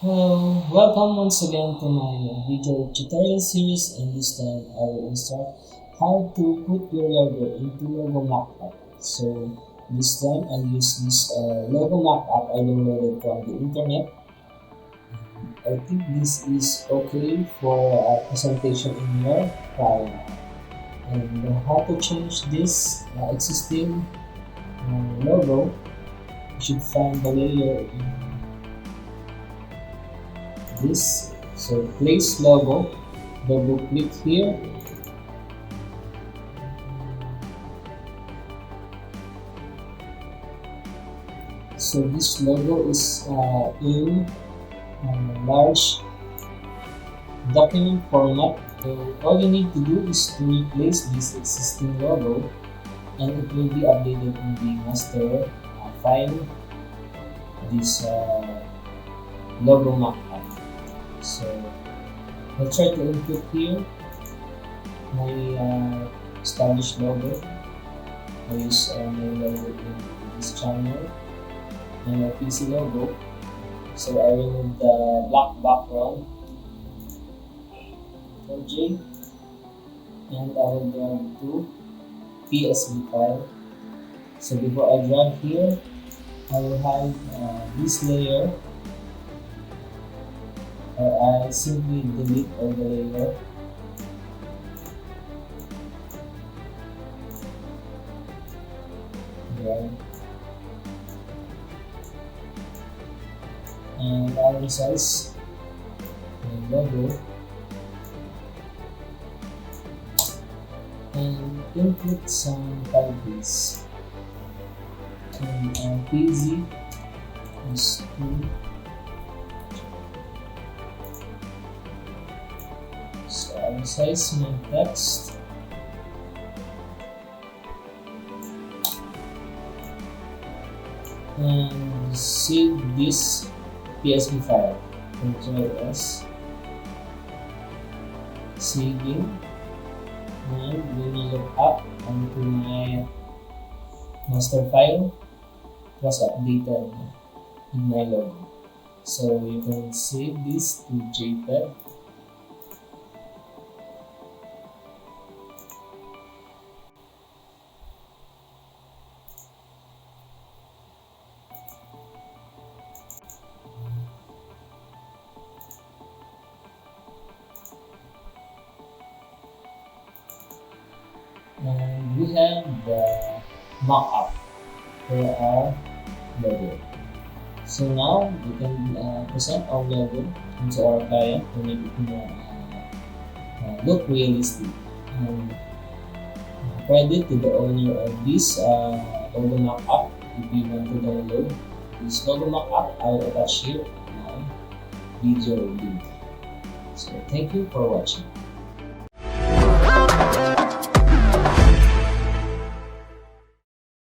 Hello, welcome once again to my video tutorial series, and this time I will instruct how to put your logo into logo mockup. So this time I use this logo mockup I downloaded from the internet. I think this is okay for presentation in your client. And how to change this existing logo, you should find the layer in this. So place logo, double click here, so this logo is in large document format. So all you need to do is to replace this existing logo, and it will be updated in the master file, this logo mockup. So I'll try to input here my established logo. I use my logo in this channel and my PC logo. So I remove the black background, Ctrl J, and I will drag to PSB file. So before I drag here, I will hide this layer, or I simply delete all the layer. Drag. And I will resize my logo and input some typeface. And PZ is 2. So I will resize my text. And save this PSB file. Ctrl S, saving, and when you look up onto my master file, it was updated in my logo. So you can save this to JPEG. And we have the mockup for our logo. So now we can present our logo into our client to make it more look realistic. And credit to the owner of this logo mockup. If you want to download this logo mockup, I will attach here my video link. So thank you for watching.